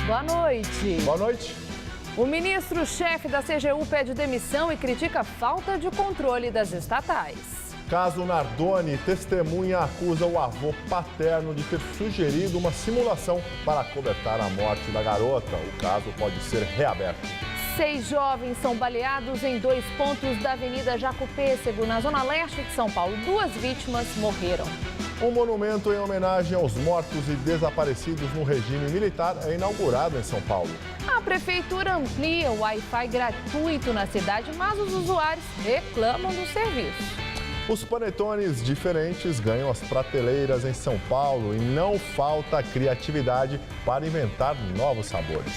Boa noite. Boa noite. O ministro-chefe da CGU pede demissão e critica a falta de controle das estatais. Caso Nardoni, testemunha acusa o avô paterno de ter sugerido uma simulação para acobertar a morte da garota. O caso pode ser reaberto. 6 jovens são baleados em 2 pontos da Avenida Jacopêssego, na zona leste de São Paulo. 2 vítimas morreram. Um monumento em homenagem aos mortos e desaparecidos no regime militar é inaugurado em São Paulo. A prefeitura amplia o Wi-Fi gratuito na cidade, mas os usuários reclamam do serviço. Os panetones diferentes ganham as prateleiras em São Paulo e não falta criatividade para inventar novos sabores.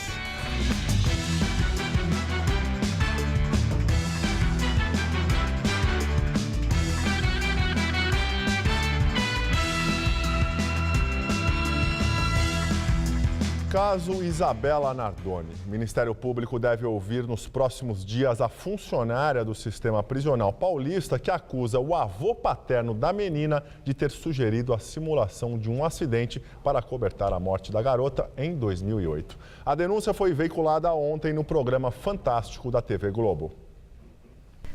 Caso Isabela Nardoni. O Ministério Público deve ouvir nos próximos dias a funcionária do sistema prisional paulista que acusa o avô paterno da menina de ter sugerido a simulação de um acidente para acobertar a morte da garota em 2008. A denúncia foi veiculada ontem no programa Fantástico da TV Globo.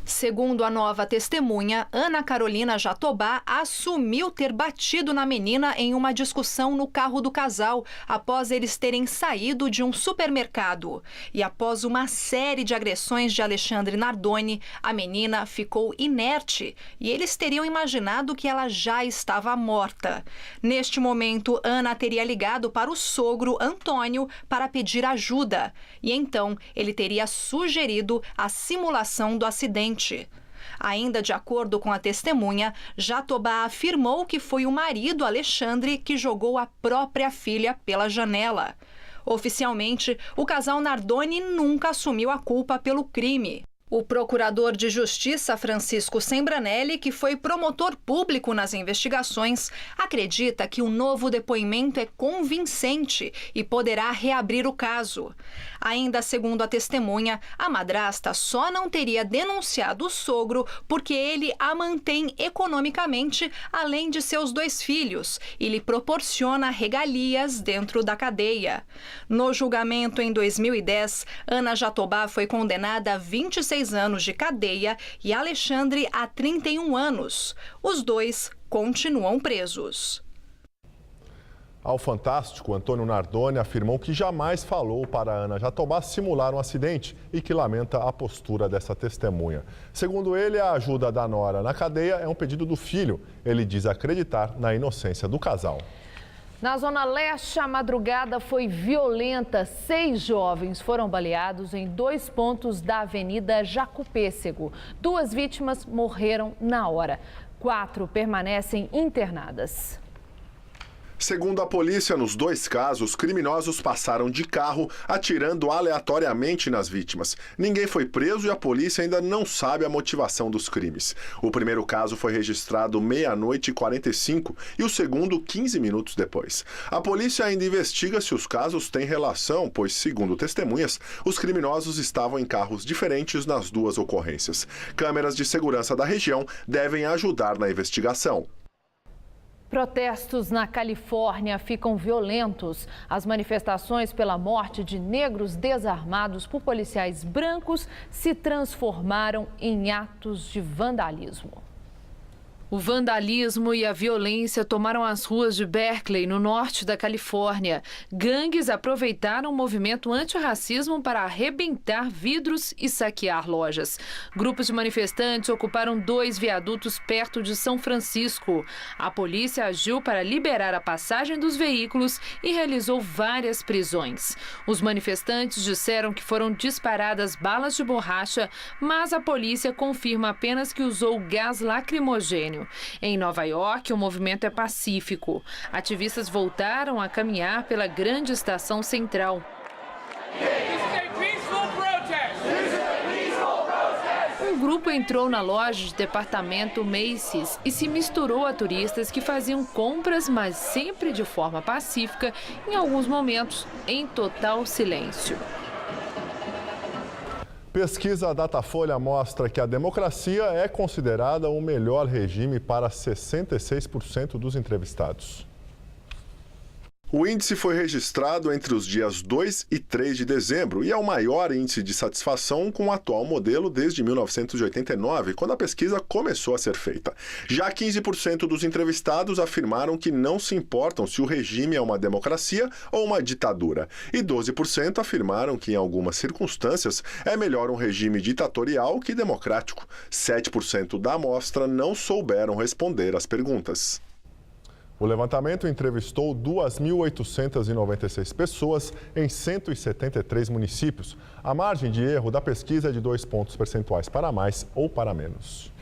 Segundo a nova testemunha, Ana Carolina Jatobá assumiu ter batido na menina em uma discussão no carro do casal após eles terem saído de um supermercado. E após uma série de agressões de Alexandre Nardoni, a menina ficou inerte e eles teriam imaginado que ela já estava morta. Neste momento, Ana teria ligado para o sogro Antônio para pedir ajuda. E então, ele teria sugerido a simulação do acidente. Ainda de acordo com a testemunha, Jatobá afirmou que foi o marido Alexandre que jogou a própria filha pela janela. Oficialmente, o casal Nardoni nunca assumiu a culpa pelo crime. O procurador de Justiça, Francisco Sembranelli, que foi promotor público nas investigações, acredita que o novo depoimento é convincente e poderá reabrir o caso. Ainda segundo a testemunha, a madrasta só não teria denunciado o sogro porque ele a mantém economicamente, além de seus 2 filhos, e lhe proporciona regalias dentro da cadeia. No julgamento em 2010, Ana Jatobá foi condenada a 26 anos de cadeia e Alexandre a 31 anos. Os 2 continuam presos. Ao Fantástico, Antônio Nardoni afirmou que jamais falou para Ana Jatobá simular um acidente e que lamenta a postura dessa testemunha. Segundo ele, a ajuda da nora na cadeia é um pedido do filho. Ele diz acreditar na inocência do casal. Na Zona Leste, a madrugada foi violenta. 6 jovens foram baleados em 2 pontos da Avenida Jacopêssego. 2 vítimas morreram na hora. 4 permanecem internadas. Segundo a polícia, nos 2 casos, criminosos passaram de carro atirando aleatoriamente nas vítimas. Ninguém foi preso e a polícia ainda não sabe a motivação dos crimes. O primeiro caso foi registrado 00:45 e o segundo 15 minutos depois. A polícia ainda investiga se os casos têm relação, pois, segundo testemunhas, os criminosos estavam em carros diferentes nas 2 ocorrências. Câmeras de segurança da região devem ajudar na investigação. Protestos na Califórnia ficam violentos. As manifestações pela morte de negros desarmados por policiais brancos se transformaram em atos de vandalismo. O vandalismo e a violência tomaram as ruas de Berkeley, no norte da Califórnia. Gangues aproveitaram o movimento antirracismo para arrebentar vidros e saquear lojas. Grupos de manifestantes ocuparam 2 viadutos perto de São Francisco. A polícia agiu para liberar a passagem dos veículos e realizou várias prisões. Os manifestantes disseram que foram disparadas balas de borracha, mas a polícia confirma apenas que usou gás lacrimogênio. Em Nova York, o movimento é pacífico. Ativistas voltaram a caminhar pela grande estação central. Um grupo entrou na loja de departamento Macy's e se misturou a turistas que faziam compras, mas sempre de forma pacífica, em alguns momentos em total silêncio. Pesquisa Datafolha mostra que a democracia é considerada o melhor regime para 66% dos entrevistados. O índice foi registrado entre os dias 2 e 3 de dezembro e é o maior índice de satisfação com o atual modelo desde 1989, quando a pesquisa começou a ser feita. Já 15% dos entrevistados afirmaram que não se importam se o regime é uma democracia ou uma ditadura, e 12% afirmaram que, em algumas circunstâncias, é melhor um regime ditatorial que democrático. 7% da amostra não souberam responder às perguntas. O levantamento entrevistou 2.896 pessoas em 173 municípios. A margem de erro da pesquisa é de 2 pontos percentuais para mais ou para menos.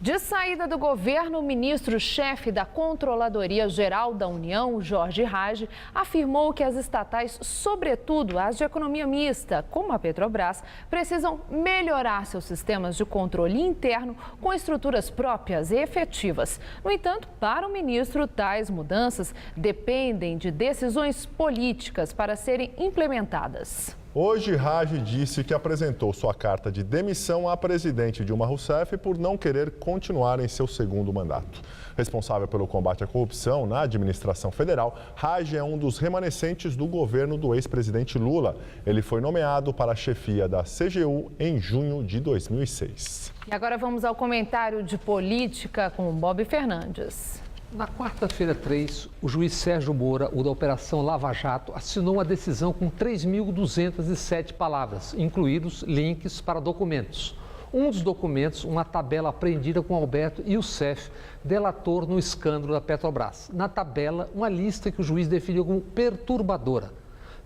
De saída do governo, o ministro-chefe da Controladoria Geral da União, Jorge Hage, afirmou que as estatais, sobretudo as de economia mista, como a Petrobras, precisam melhorar seus sistemas de controle interno com estruturas próprias e efetivas. No entanto, para o ministro, tais mudanças dependem de decisões políticas para serem implementadas. Hoje, Hage disse que apresentou sua carta de demissão à presidente Dilma Rousseff por não querer continuar em seu segundo mandato. Responsável pelo combate à corrupção na administração federal, Hage é um dos remanescentes do governo do ex-presidente Lula. Ele foi nomeado para a chefia da CGU em junho de 2006. E agora vamos ao comentário de política com Bob Fernandes. Na quarta-feira 3, o juiz Sérgio Moura, o da Operação Lava Jato, assinou uma decisão com 3.207 palavras, incluídos links para documentos. Um dos documentos, uma tabela apreendida com Alberto Youssef, delator no escândalo da Petrobras. Na tabela, uma lista que o juiz definiu como perturbadora.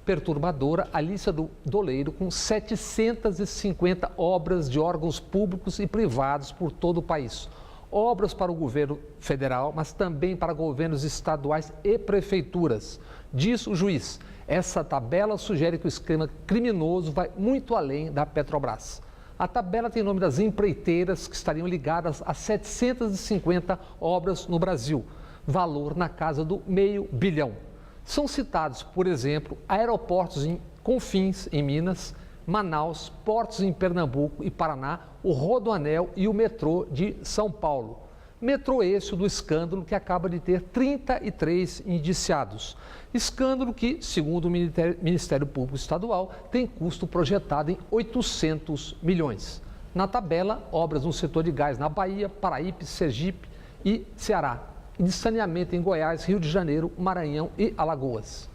Perturbadora, a lista do doleiro com 750 obras de órgãos públicos e privados por todo o país. Obras para o governo federal, mas também para governos estaduais e prefeituras. Diz o juiz, essa tabela sugere que o esquema criminoso vai muito além da Petrobras. A tabela tem o nome das empreiteiras que estariam ligadas a 750 obras no Brasil, valor na casa do $500 milhão. São citados, por exemplo, aeroportos em Confins, em Minas, Manaus, portos em Pernambuco e Paraná, o Rodoanel e o metrô de São Paulo. Metrô esse do escândalo que acaba de ter 33 indiciados. Escândalo que, segundo o Ministério Público Estadual, tem custo projetado em 800 milhões. Na tabela, obras no setor de gás na Bahia, Paraíba, Sergipe e Ceará. E de saneamento em Goiás, Rio de Janeiro, Maranhão e Alagoas.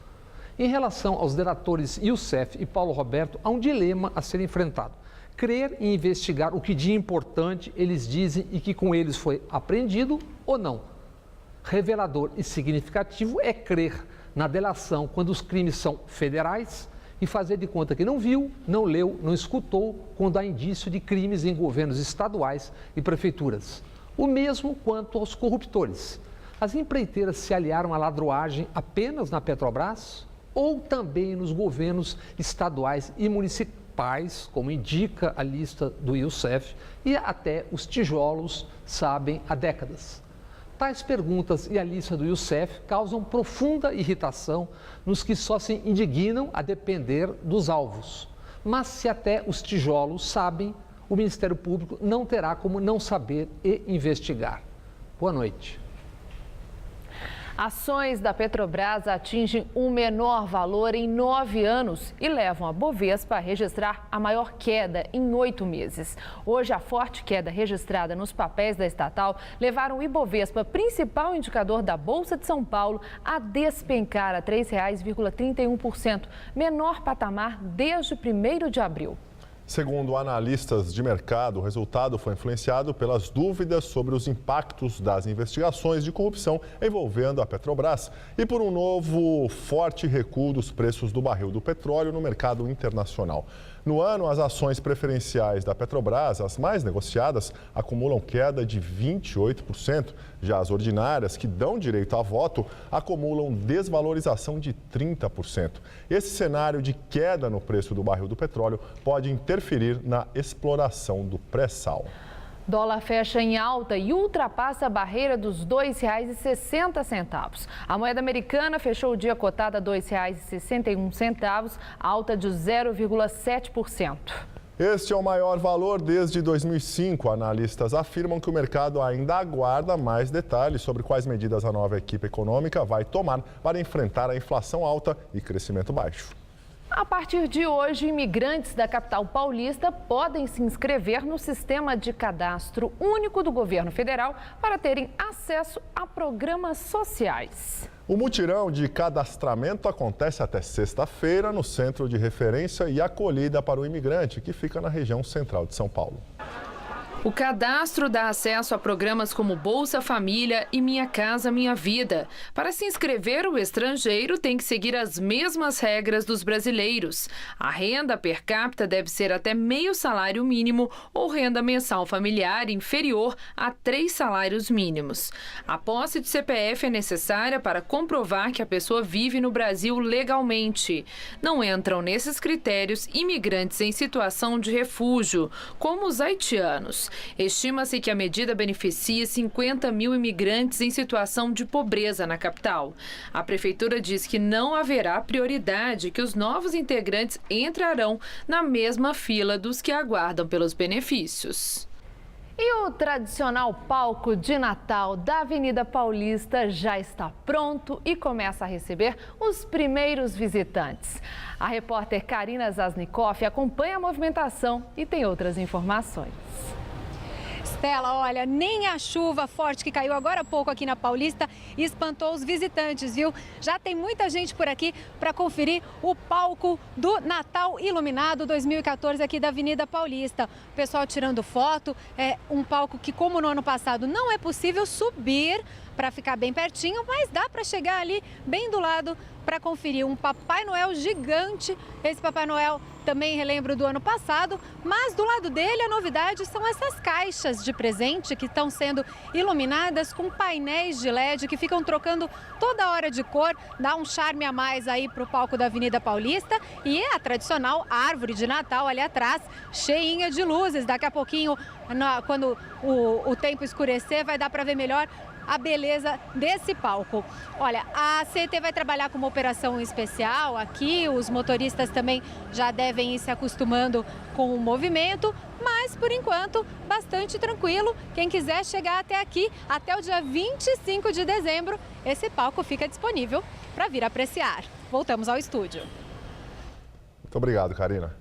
Em relação aos delatores Youssef e Paulo Roberto, há um dilema a ser enfrentado. Crer e investigar o que de importante eles dizem e que com eles foi apreendido ou não. Revelador e significativo é crer na delação quando os crimes são federais e fazer de conta que não viu, não leu, não escutou quando há indício de crimes em governos estaduais e prefeituras. O mesmo quanto aos corruptores. As empreiteiras se aliaram à ladroagem apenas na Petrobras ou também nos governos estaduais e municipais, como indica a lista do Youssef, e até os tijolos sabem há décadas. Tais perguntas e a lista do Youssef causam profunda irritação nos que só se indignam a depender dos alvos. Mas se até os tijolos sabem, o Ministério Público não terá como não saber e investigar. Boa noite. Ações da Petrobras atingem o menor valor em 9 anos e levam a Bovespa a registrar a maior queda em 8 meses. Hoje, a forte queda registrada nos papéis da estatal levaram o Ibovespa, principal indicador da Bolsa de São Paulo, a despencar a R$ 3,31%, menor patamar desde 1º de abril. Segundo analistas de mercado, o resultado foi influenciado pelas dúvidas sobre os impactos das investigações de corrupção envolvendo a Petrobras e por um novo forte recuo dos preços do barril do petróleo no mercado internacional. No ano, as ações preferenciais da Petrobras, as mais negociadas, acumulam queda de 28%. Já as ordinárias, que dão direito a voto, acumulam desvalorização de 30%. Esse cenário de queda no preço do barril do petróleo pode interferir na exploração do pré-sal. Dólar fecha em alta e ultrapassa a barreira dos R$ 2,60. A moeda americana fechou o dia cotada a R$ 2,61, alta de 0,7%. Este é o maior valor desde 2005. Analistas afirmam que o mercado ainda aguarda mais detalhes sobre quais medidas a nova equipe econômica vai tomar para enfrentar a inflação alta e crescimento baixo. A partir de hoje, imigrantes da capital paulista podem se inscrever no sistema de cadastro único do governo federal para terem acesso a programas sociais. O mutirão de cadastramento acontece até sexta-feira no Centro de Referência e Acolhida para o Imigrante, que fica na região central de São Paulo. O cadastro dá acesso a programas como Bolsa Família e Minha Casa Minha Vida. Para se inscrever, o estrangeiro tem que seguir as mesmas regras dos brasileiros. A renda per capita deve ser até meio salário mínimo ou renda mensal familiar inferior a 3 salários mínimos. A posse de CPF é necessária para comprovar que a pessoa vive no Brasil legalmente. Não entram nesses critérios imigrantes em situação de refúgio, como os haitianos. Estima-se que a medida beneficia 50 mil imigrantes em situação de pobreza na capital. A prefeitura diz que não haverá prioridade, que os novos integrantes entrarão na mesma fila dos que aguardam pelos benefícios. E o tradicional palco de Natal da Avenida Paulista já está pronto e começa a receber os primeiros visitantes. A repórter Karina Zasnikoff acompanha a movimentação e tem outras informações. Estela, olha, nem a chuva forte que caiu agora há pouco aqui na Paulista espantou os visitantes, viu? Já tem muita gente por aqui para conferir o palco do Natal Iluminado 2014 aqui da Avenida Paulista. O pessoal tirando foto, é um palco que, como no ano passado, não é possível subir para ficar bem pertinho, mas dá para chegar ali bem do lado para conferir um Papai Noel gigante. Esse Papai Noel também relembro do ano passado, mas do lado dele a novidade são essas caixas de presente que estão sendo iluminadas com painéis de LED que ficam trocando toda hora de cor, dá um charme a mais aí para o palco da Avenida Paulista, e a tradicional árvore de Natal ali atrás, cheinha de luzes. Daqui a pouquinho, quando o tempo escurecer, vai dar para ver melhor a beleza desse palco. Olha, a CET vai trabalhar com uma operação especial aqui, os motoristas também já devem ir se acostumando com o movimento, mas por enquanto bastante tranquilo. Quem quiser chegar até aqui, até o dia 25 de dezembro, esse palco fica disponível para vir apreciar. Voltamos ao estúdio. Muito obrigado, Karina.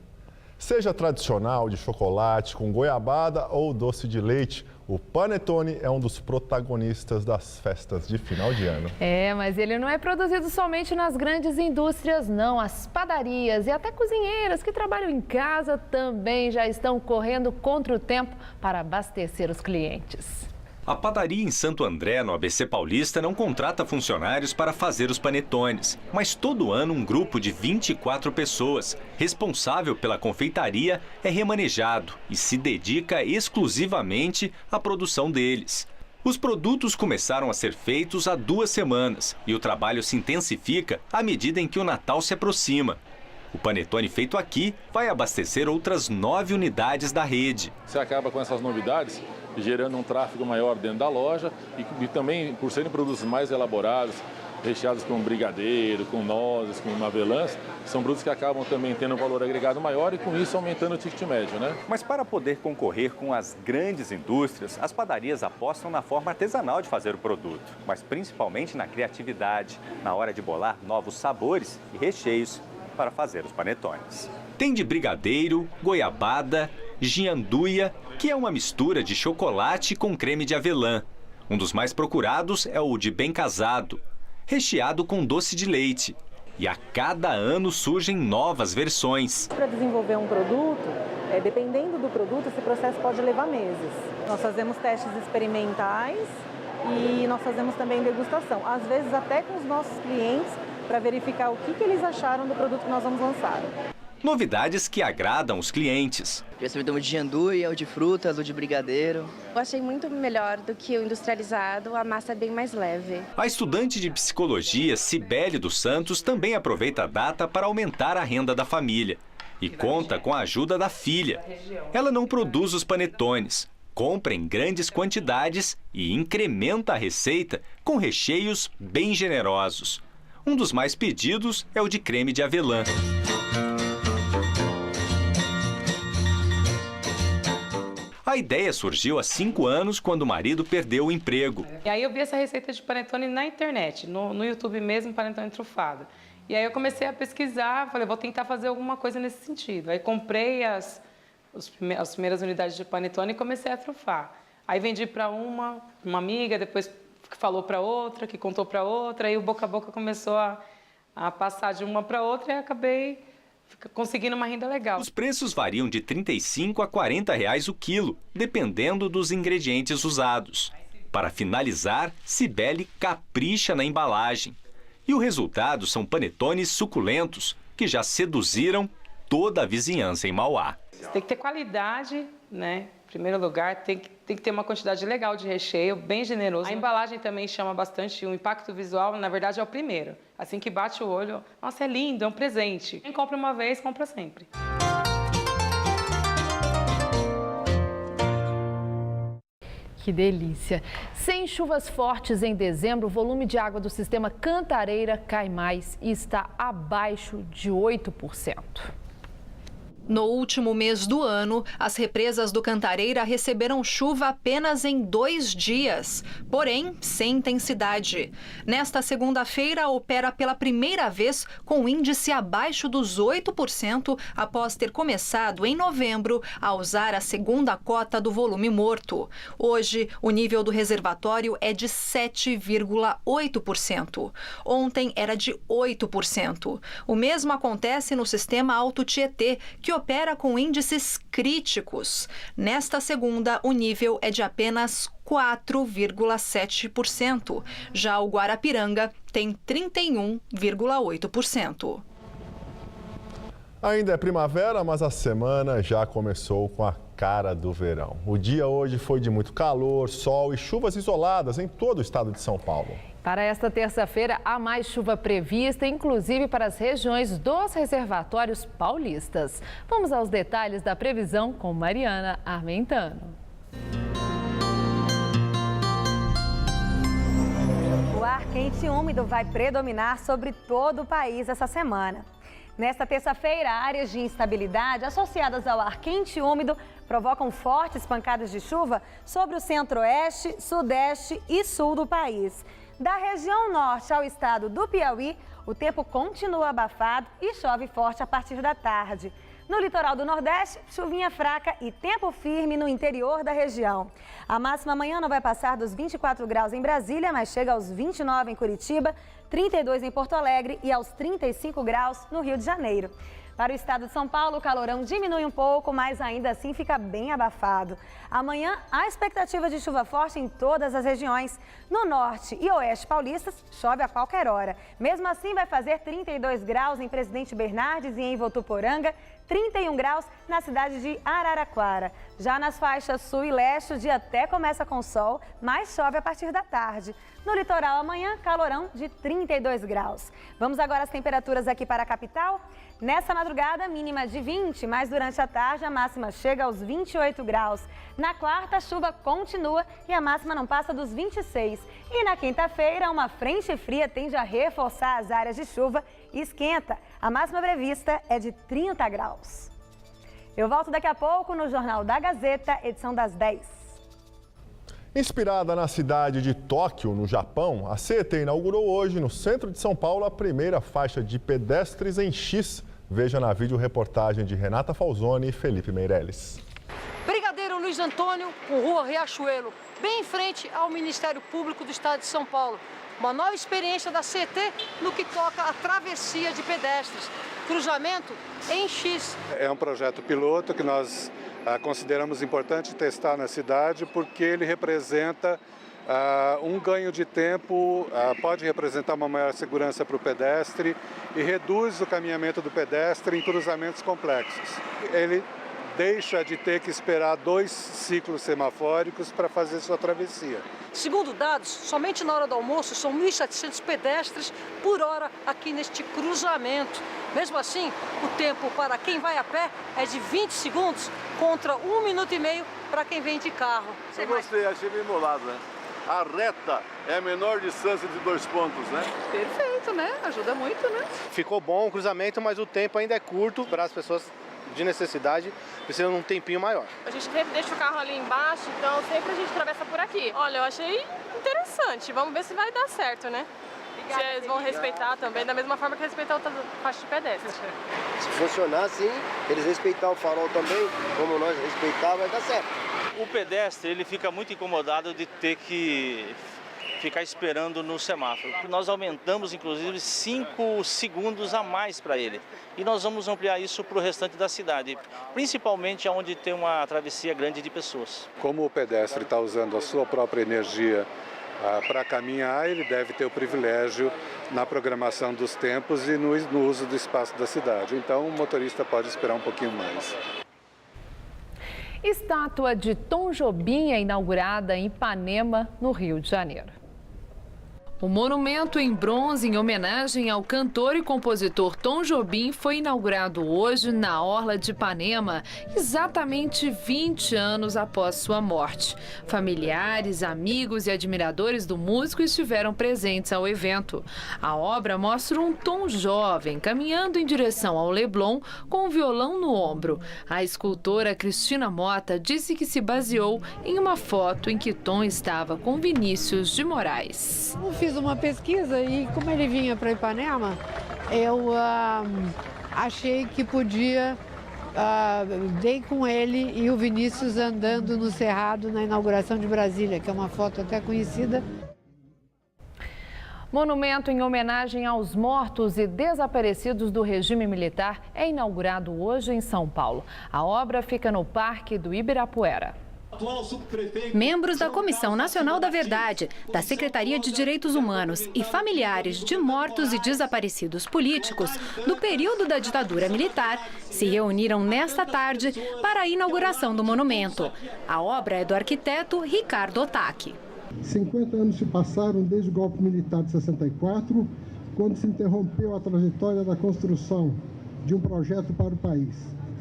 Seja tradicional, de chocolate, com goiabada ou doce de leite, o panetone é um dos protagonistas das festas de final de ano. Mas ele não é produzido somente nas grandes indústrias, não. As padarias e até cozinheiras que trabalham em casa também já estão correndo contra o tempo para abastecer os clientes. A padaria em Santo André, no ABC Paulista, não contrata funcionários para fazer os panetones. Mas todo ano um grupo de 24 pessoas, responsável pela confeitaria, é remanejado e se dedica exclusivamente à produção deles. Os produtos começaram a ser feitos há 2 semanas e o trabalho se intensifica à medida em que o Natal se aproxima. O panetone feito aqui vai abastecer outras 9 unidades da rede. Você acaba com essas novidades, gerando um tráfego maior dentro da loja e também, por serem produtos mais elaborados, recheados com brigadeiro, com nozes, com avelãs, são produtos que acabam também tendo um valor agregado maior e com isso aumentando o ticket médio, né? Mas para poder concorrer com as grandes indústrias, as padarias apostam na forma artesanal de fazer o produto, mas principalmente na criatividade, na hora de bolar novos sabores e recheios para fazer os panetones. Tem de brigadeiro, goiabada, gianduia, que é uma mistura de chocolate com creme de avelã. Um dos mais procurados é o de bem casado, recheado com doce de leite. E a cada ano surgem novas versões. Para desenvolver um produto, dependendo do produto, esse processo pode levar meses. Nós fazemos testes experimentais e nós fazemos também degustação. Às vezes até com os nossos clientes, para verificar o que eles acharam do produto que nós vamos lançar. Novidades que agradam os clientes. Já experimentamos o de gianduia, o de frutas, o de brigadeiro. Eu achei muito melhor do que o industrializado, a massa é bem mais leve. A estudante de psicologia, Cibele dos Santos, também aproveita a data para aumentar a renda da família. E conta com a ajuda da filha. Ela não produz os panetones, compra em grandes quantidades e incrementa a receita com recheios bem generosos. Um dos mais pedidos é o de creme de avelã. A ideia surgiu há 5 anos, quando o marido perdeu o emprego. E aí eu vi essa receita de panetone na internet, no YouTube mesmo, panetone trufado. E aí eu comecei a pesquisar, falei, vou tentar fazer alguma coisa nesse sentido. Aí comprei as primeiras unidades de panetone e comecei a trufar. Aí vendi para uma amiga, depois falou para outra, que contou para outra, aí o boca a boca começou a passar de uma para outra e acabei conseguindo uma renda legal. Os preços variam de R$ 35 a R$ 40 o quilo, dependendo dos ingredientes usados. Para finalizar, Cibele capricha na embalagem. E o resultado são panetones suculentos, que já seduziram toda a vizinhança em Mauá. Tem que ter qualidade, né? Em primeiro lugar, tem que ter uma quantidade legal de recheio, bem generoso. A embalagem também chama bastante, o impacto visual, na verdade, é o primeiro. Assim que bate o olho, nossa, é lindo, é um presente. Quem compra uma vez, compra sempre. Que delícia! Sem chuvas fortes em dezembro, o volume de água do sistema Cantareira cai mais e está abaixo de 8%. No último mês do ano, as represas do Cantareira receberam chuva apenas em 2 dias, porém sem intensidade. Nesta segunda-feira, opera pela primeira vez com índice abaixo dos 8% após ter começado em novembro a usar a segunda cota do volume morto. Hoje, o nível do reservatório é de 7,8%. Ontem era de 8%. O mesmo acontece no sistema Alto Tietê, que opera com índices críticos. Nesta segunda, o nível é de apenas 4,7%. Já o Guarapiranga tem 31,8%. Ainda é primavera, mas a semana já começou com a cara do verão. O dia hoje foi de muito calor, sol e chuvas isoladas em todo o estado de São Paulo. Para esta terça-feira, há mais chuva prevista, inclusive para as regiões dos reservatórios paulistas. Vamos aos detalhes da previsão com Mariana Armentano. O ar quente e úmido vai predominar sobre todo o país essa semana. Nesta terça-feira, áreas de instabilidade associadas ao ar quente e úmido provocam fortes pancadas de chuva sobre o centro-oeste, sudeste e sul do país. Da região norte ao estado do Piauí, o tempo continua abafado e chove forte a partir da tarde. No litoral do Nordeste, chuvinha fraca e tempo firme no interior da região. A máxima amanhã não vai passar dos 24 graus em Brasília, mas chega aos 29 em Curitiba, 32 em Porto Alegre e aos 35 graus no Rio de Janeiro. Para o estado de São Paulo, o calorão diminui um pouco, mas ainda assim fica bem abafado. Amanhã, há expectativa de chuva forte em todas as regiões. No norte e oeste paulistas, chove a qualquer hora. Mesmo assim, vai fazer 32 graus em Presidente Bernardes e em Votuporanga, 31 graus na cidade de Araraquara. Já nas faixas sul e leste, o dia até começa com sol, mas chove a partir da tarde. No litoral, amanhã, calorão de 32 graus. Vamos agora às temperaturas aqui para a capital. Nessa madrugada, mínima de 20, mas durante a tarde a máxima chega aos 28 graus. Na quarta, a chuva continua e a máxima não passa dos 26. E na quinta-feira, uma frente fria tende a reforçar as áreas de chuva e esquenta. A máxima prevista é de 30 graus. Eu volto daqui a pouco no Jornal da Gazeta, edição das 10. Inspirada na cidade de Tóquio, no Japão, a CET inaugurou hoje, no centro de São Paulo, a primeira faixa de pedestres em X. Veja na videoreportagem de Renata Falzoni e Felipe Meirelles. Brigadeiro Luiz Antônio, com Rua Riachuelo, bem em frente ao Ministério Público do Estado de São Paulo. Uma nova experiência da CET no que toca a travessia de pedestres. Cruzamento em X. É um projeto piloto que nós consideramos importante testar na cidade porque ele representa um ganho de tempo, pode representar uma maior segurança para o pedestre e reduz o caminhamento do pedestre em cruzamentos complexos. Ele deixa de ter que esperar 2 ciclos semafóricos para fazer sua travessia. Segundo dados, somente na hora do almoço são 1.700 pedestres por hora aqui neste cruzamento. Mesmo assim, o tempo para quem vai a pé é de 20 segundos contra 1 minuto e meio para quem vem de carro. Eu gostei, achei bem bolado, né? A reta é a menor distância de 2 pontos, né? Perfeito, né? Ajuda muito, né? Ficou bom o cruzamento, mas o tempo ainda é curto para as pessoas de necessidade precisa de um tempinho maior. A gente sempre deixa o carro ali embaixo, então sempre a gente atravessa por aqui. Olha, eu achei interessante, vamos ver se vai dar certo, né? Se eles vão respeitar também, da mesma forma que respeitar outra faixa de pedestre. Se funcionar assim, eles respeitar o farol também, como nós respeitar, vai dar certo. O pedestre, ele fica muito incomodado de ter que ficar esperando no semáforo. Nós aumentamos, inclusive, 5 segundos a mais para ele. E nós vamos ampliar isso para o restante da cidade, principalmente onde tem uma travessia grande de pessoas. Como o pedestre está usando a sua própria energia para caminhar, ele deve ter o privilégio na programação dos tempos e no uso do espaço da cidade. Então, o motorista pode esperar um pouquinho mais. Estátua de Tom Jobim é inaugurada em Ipanema, no Rio de Janeiro. O monumento em bronze em homenagem ao cantor e compositor Tom Jobim foi inaugurado hoje na Orla de Ipanema, exatamente 20 anos após sua morte. Familiares, amigos e admiradores do músico estiveram presentes ao evento. A obra mostra um Tom jovem caminhando em direção ao Leblon com um violão no ombro. A escultora Cristina Mota disse que se baseou em uma foto em que Tom estava com Vinícius de Moraes. Fiz uma pesquisa e como ele vinha para Ipanema, eu achei que podia, dei com ele e o Vinícius andando no Cerrado na inauguração de Brasília, que é uma foto até conhecida. Monumento em homenagem aos mortos e desaparecidos do regime militar é inaugurado hoje em São Paulo. A obra fica no Parque do Ibirapuera. Membros da Comissão Nacional da Verdade, da Secretaria de Direitos Humanos e familiares de mortos e desaparecidos políticos do período da ditadura militar se reuniram nesta tarde para a inauguração do monumento. A obra é do arquiteto Ricardo Otaki. 50 anos se passaram desde o golpe militar de 64, quando se interrompeu a trajetória da construção de um projeto para o país.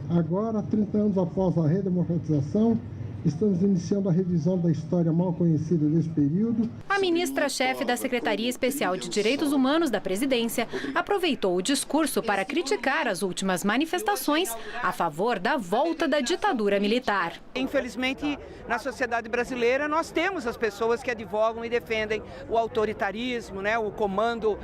Agora, 30 anos após a redemocratização, estamos iniciando a revisão da história mal conhecida desse período. A ministra-chefe da Secretaria Especial de Direitos Humanos da Presidência aproveitou o discurso para criticar as últimas manifestações a favor da volta da ditadura militar. Infelizmente, na sociedade brasileira, nós temos as pessoas que advogam e defendem o autoritarismo, né, o comando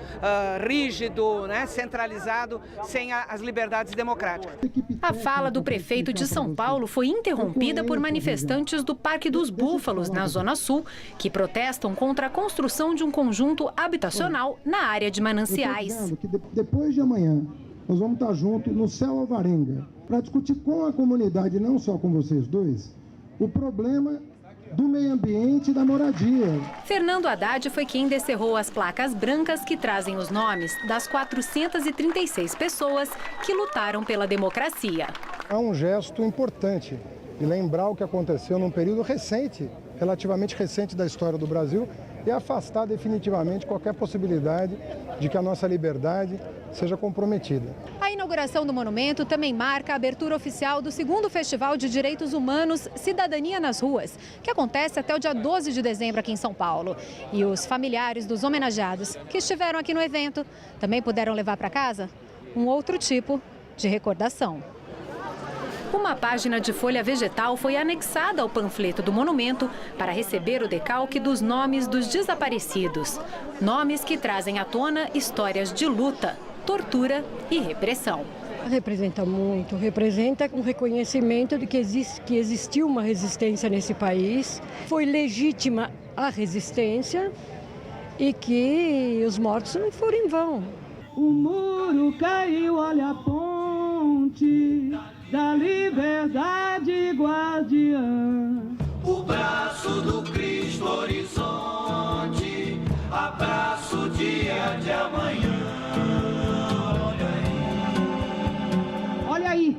rígido, né, centralizado, sem as liberdades democráticas. A fala do prefeito de São Paulo foi interrompida por manifestantes do Parque dos Búfalos, na Zona Sul, que protestam contra a construção de um conjunto habitacional na área de Mananciais. Que depois de amanhã, nós vamos estar juntos no Céu Alvarenga para discutir com a comunidade, não só com vocês dois, o problema do meio ambiente e da moradia. Fernando Haddad foi quem descerrou as placas brancas que trazem os nomes das 436 pessoas que lutaram pela democracia. Há um gesto importante de lembrar o que aconteceu num período recente, relativamente recente da história do Brasil, e afastar definitivamente qualquer possibilidade de que a nossa liberdade seja comprometida. A inauguração do monumento também marca a abertura oficial do 2º Festival de Direitos Humanos Cidadania nas Ruas, que acontece até o dia 12 de dezembro aqui em São Paulo. E os familiares dos homenageados que estiveram aqui no evento também puderam levar para casa um outro tipo de recordação. Uma página de folha vegetal foi anexada ao panfleto do monumento para receber o decalque dos nomes dos desaparecidos. Nomes que trazem à tona histórias de luta, tortura e repressão. Representa muito, representa um reconhecimento de que existiu uma resistência nesse país, foi legítima a resistência e que os mortos não foram em vão. O muro caiu, olha a ponte da liberdade guardiã. O braço do Cristo horizonte, abraço o dia de amanhã. Olha aí,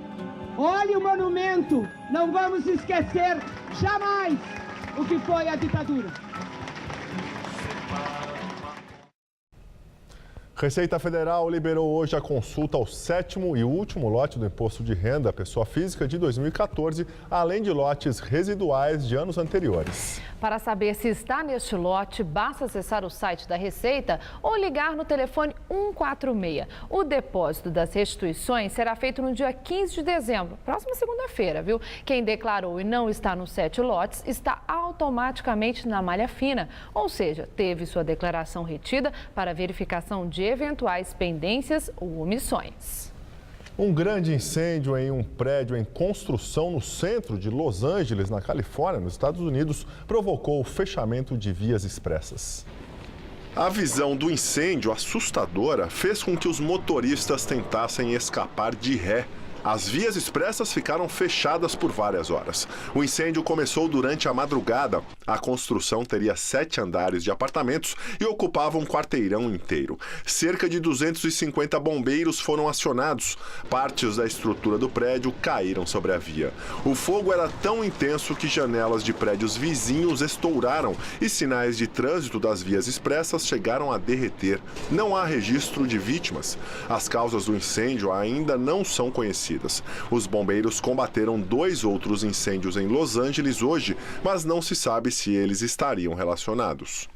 olha o monumento. Não vamos esquecer jamais o que foi a ditadura. Receita Federal liberou hoje a consulta ao 7º e último lote do Imposto de Renda à Pessoa Física de 2014, além de lotes residuais de anos anteriores. Para saber se está neste lote, basta acessar o site da Receita ou ligar no telefone 146. O depósito das restituições será feito no dia 15 de dezembro, próxima segunda-feira, viu? Quem declarou e não está nos 7 lotes está automaticamente na malha fina, ou seja, teve sua declaração retida para verificação de eventuais pendências ou omissões. Um grande incêndio em um prédio em construção no centro de Los Angeles, na Califórnia, nos Estados Unidos, provocou o fechamento de vias expressas. A visão do incêndio assustadora fez com que os motoristas tentassem escapar de ré. As vias expressas ficaram fechadas por várias horas. O incêndio começou durante a madrugada. A construção teria 7 andares de apartamentos e ocupava um quarteirão inteiro. Cerca de 250 bombeiros foram acionados. Partes da estrutura do prédio caíram sobre a via. O fogo era tão intenso que janelas de prédios vizinhos estouraram e sinais de trânsito das vias expressas chegaram a derreter. Não há registro de vítimas. As causas do incêndio ainda não são conhecidas. Os bombeiros combateram 2 outros incêndios em Los Angeles hoje, mas não se sabe se eles estariam relacionados.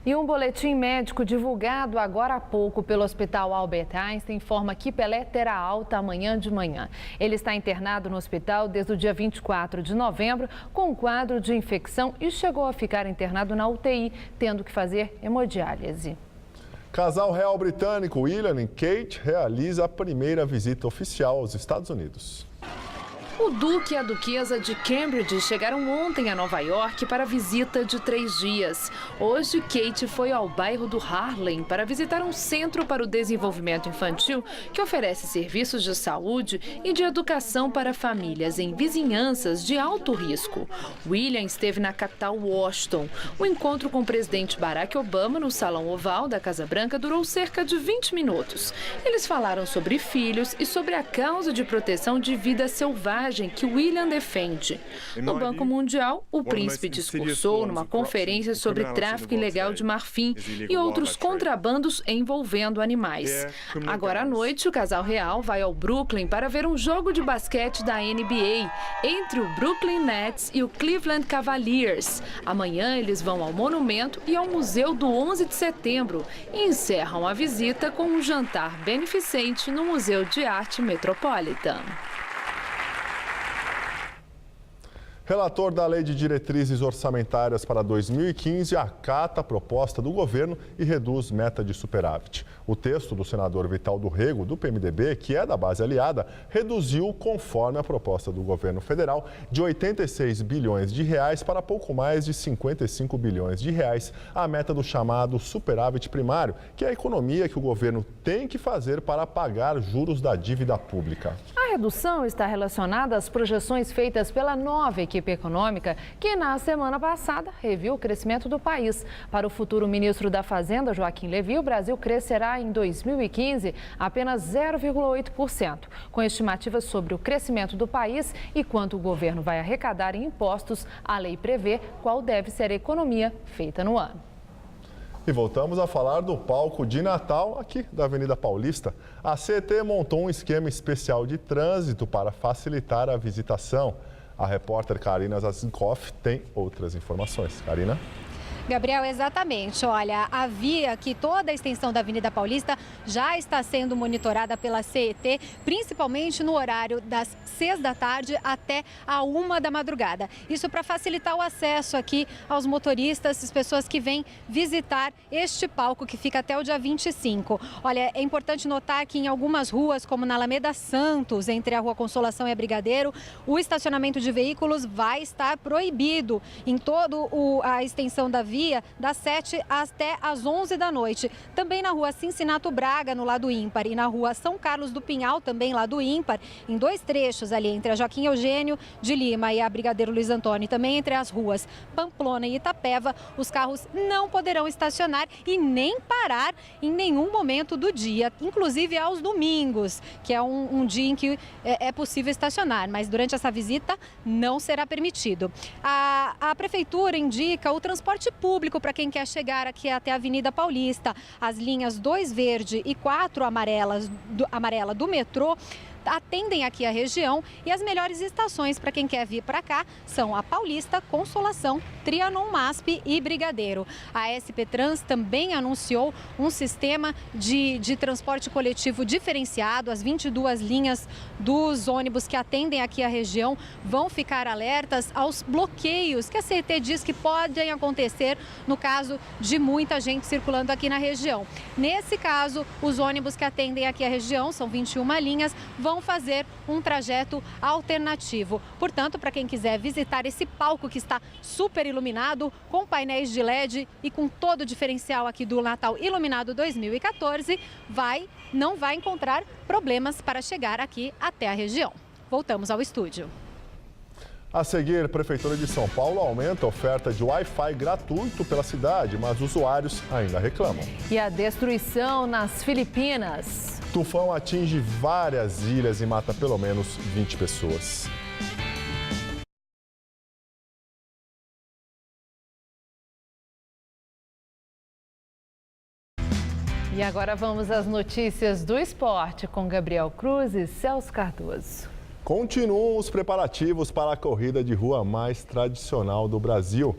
E um boletim médico divulgado agora há pouco pelo Hospital Albert Einstein informa que Pelé terá alta amanhã de manhã. Ele está internado no hospital desde o dia 24 de novembro com um quadro de infecção e chegou a ficar internado na UTI, tendo que fazer hemodiálise. Casal real britânico William e Kate realiza a primeira visita oficial aos Estados Unidos. O duque e a duquesa de Cambridge chegaram ontem a Nova York para visita de 3 dias. Hoje, Kate foi ao bairro do Harlem para visitar um centro para o desenvolvimento infantil que oferece serviços de saúde e de educação para famílias em vizinhanças de alto risco. William esteve na capital Washington. O encontro com o presidente Barack Obama no Salão Oval da Casa Branca durou cerca de 20 minutos. Eles falaram sobre filhos e sobre a causa de proteção de vida selvagem que William defende. No Banco Mundial, o príncipe discursou numa conferência sobre tráfico ilegal de marfim e outros contrabandos envolvendo animais. Agora à noite, o casal real vai ao Brooklyn para ver um jogo de basquete da NBA entre o Brooklyn Nets e o Cleveland Cavaliers. Amanhã eles vão ao Monumento e ao Museu do 11 de Setembro e encerram a visita com um jantar beneficente no Museu de Arte Metropolitan. Relator da Lei de Diretrizes Orçamentárias para 2015 acata a proposta do governo e reduz meta de superávit. O texto do senador Vital do Rego, do PMDB, que é da base aliada, reduziu, conforme a proposta do governo federal, de 86 bilhões de reais para pouco mais de 55 bilhões de reais, a meta do chamado superávit primário, que é a economia que o governo tem que fazer para pagar juros da dívida pública. A redução está relacionada às projeções feitas pela nova equipe econômica, que na semana passada reviu o crescimento do país. Para o futuro ministro da Fazenda, Joaquim Levy, o Brasil crescerá em 2015 apenas 0,8%, com estimativas sobre o crescimento do país e quanto o governo vai arrecadar em impostos. A lei prevê qual deve ser a economia feita no ano. E voltamos a falar do palco de Natal aqui da Avenida Paulista. A CET montou um esquema especial de trânsito para facilitar a visitação. A repórter Karina Zazinkoff tem outras informações. Karina? Gabriel, exatamente. Olha, a via aqui, toda a extensão da Avenida Paulista já está sendo monitorada pela CET, principalmente no horário das 6 da tarde até a 1 da madrugada. Isso para facilitar o acesso aqui aos motoristas, as pessoas que vêm visitar este palco que fica até o dia 25. Olha, é importante notar que em algumas ruas, como na Alameda Santos, entre a Rua Consolação e a Brigadeiro, o estacionamento de veículos vai estar proibido em toda a extensão da via, das 7 até as 11 da noite. Também na rua Cincinato Braga, no lado ímpar, e na rua São Carlos do Pinhal, também lado ímpar, em 2 trechos ali, entre a Joaquim Eugênio de Lima e a Brigadeiro Luiz Antônio, e também entre as ruas Pamplona e Itapeva, os carros não poderão estacionar e nem parar em nenhum momento do dia, inclusive aos domingos, que é um dia em que é possível estacionar, mas durante essa visita não será permitido. A Prefeitura indica o transporte público público para quem quer chegar aqui até a Avenida Paulista. As linhas 2 verde e 4 amarela do metrô atendem aqui a região e as melhores estações para quem quer vir para cá são a Paulista, Consolação, Trianon, MASP e Brigadeiro. A SP Trans também anunciou um sistema de transporte coletivo diferenciado. As 22 linhas dos ônibus que atendem aqui a região vão ficar alertas aos bloqueios que a CET diz que podem acontecer no caso de muita gente circulando aqui na região. Nesse caso, os ônibus que atendem aqui a região, são 21 linhas, vão fazer um trajeto alternativo. Portanto, para quem quiser visitar esse palco que está super iluminado, com painéis de LED e com todo o diferencial aqui do Natal Iluminado 2014, não vai encontrar problemas para chegar aqui até a região. Voltamos ao estúdio. A seguir, a Prefeitura de São Paulo aumenta a oferta de Wi-Fi gratuito pela cidade, mas usuários ainda reclamam. E a destruição nas Filipinas. Tufão atinge várias ilhas e mata pelo menos 20 pessoas. E agora vamos às notícias do esporte com Gabriel Cruz e Celso Cardoso. Continuam os preparativos para a corrida de rua mais tradicional do Brasil.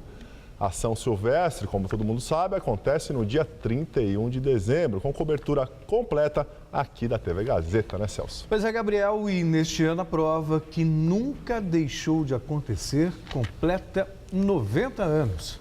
A São Silvestre, como todo mundo sabe, acontece no dia 31 de dezembro, com cobertura completa aqui da TV Gazeta, né, Celso? Pois é, Gabriel, e neste ano a prova que nunca deixou de acontecer completa 90 anos.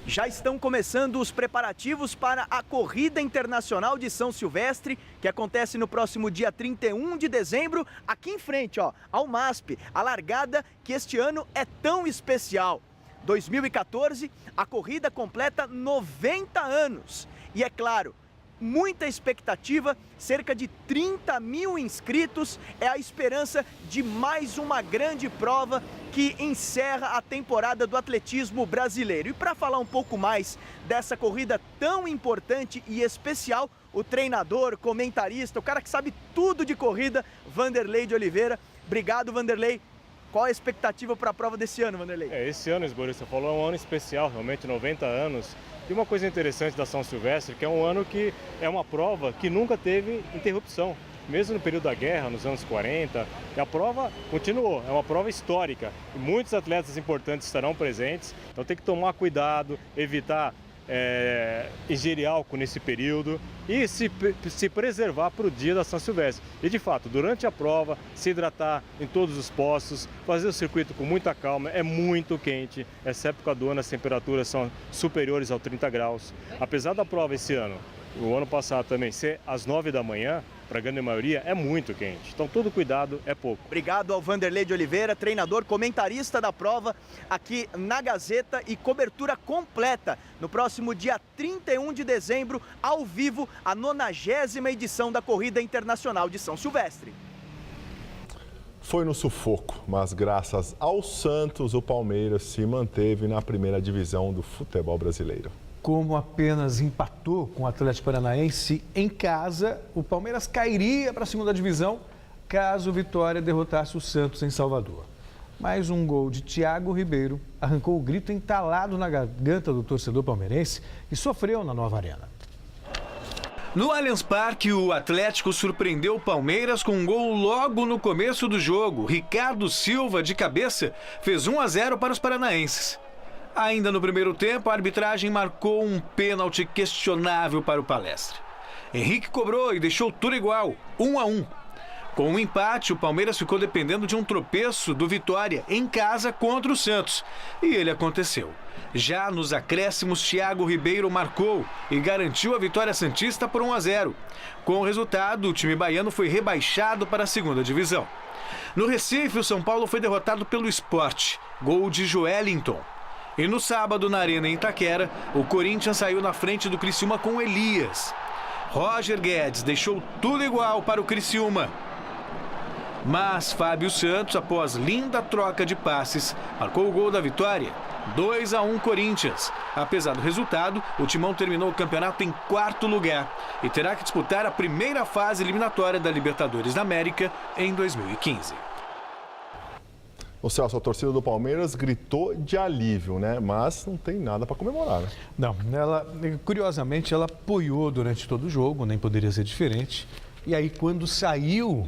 Já estão começando os preparativos para a Corrida Internacional de São Silvestre, que acontece no próximo dia 31 de dezembro, aqui em frente, ao MASP, a largada que este ano é tão especial. 2014, a corrida completa 90 anos. E é claro, muita expectativa, cerca de 30 mil inscritos, é a esperança de mais uma grande prova que encerra a temporada do atletismo brasileiro. E para falar um pouco mais dessa corrida tão importante e especial, o treinador, comentarista, o cara que sabe tudo de corrida, Vanderlei de Oliveira. Obrigado, Vanderlei. Qual a expectativa para a prova desse ano, Vanderlei? Esse ano, Esborio, você falou, é um ano especial, realmente 90 anos. E uma coisa interessante da São Silvestre, que é um ano que é uma prova que nunca teve interrupção. Mesmo no período da guerra, nos anos 40, e a prova continuou, é uma prova histórica. E muitos atletas importantes estarão presentes, então tem que tomar cuidado, evitar ingerir álcool nesse período e se preservar para o dia da São Silvestre. E de fato, durante a prova, se hidratar em todos os postos, fazer o circuito com muita calma, é muito quente. Essa época do ano as temperaturas são superiores aos 30 graus. Apesar da prova esse ano, o ano passado também ser às 9 da manhã, para a grande maioria, é muito quente. Então, todo cuidado é pouco. Obrigado ao Vanderlei de Oliveira, treinador, comentarista da prova aqui na Gazeta e cobertura completa no próximo dia 31 de dezembro, ao vivo, a 90ª edição da Corrida Internacional de São Silvestre. Foi no sufoco, mas graças ao Santos, o Palmeiras se manteve na primeira divisão do futebol brasileiro. Como apenas empatou com o Atlético Paranaense em casa, o Palmeiras cairia para a segunda divisão caso o Vitória derrotasse o Santos em Salvador. Mais um gol de Thiago Ribeiro arrancou o grito entalado na garganta do torcedor palmeirense que sofreu na nova arena. No Allianz Parque, o Atlético surpreendeu o Palmeiras com um gol logo no começo do jogo. Ricardo Silva, de cabeça, fez 1-0 para os paranaenses. Ainda no primeiro tempo, a arbitragem marcou um pênalti questionável para o Palestra. Henrique cobrou e deixou tudo igual, 1-1. Com o empate, o Palmeiras ficou dependendo de um tropeço do Vitória em casa contra o Santos. E ele aconteceu. Já nos acréscimos, Thiago Ribeiro marcou e garantiu a vitória santista por 1-0. Com o resultado, o time baiano foi rebaixado para a segunda divisão. No Recife, o São Paulo foi derrotado pelo Sport, gol de Joelinton. E no sábado, na Arena em Itaquera, o Corinthians saiu na frente do Criciúma com Elias. Roger Guedes deixou tudo igual para o Criciúma. Mas Fábio Santos, após linda troca de passes, marcou o gol da vitória. 2-1 Corinthians. Apesar do resultado, o Timão terminou o campeonato em 4º lugar e terá que disputar a primeira fase eliminatória da Libertadores da América em 2015. O Celso, a torcida do Palmeiras gritou de alívio, né? Mas não tem nada para comemorar, né? Não, curiosamente, ela apoiou durante todo o jogo, nem poderia ser diferente. E aí, quando saiu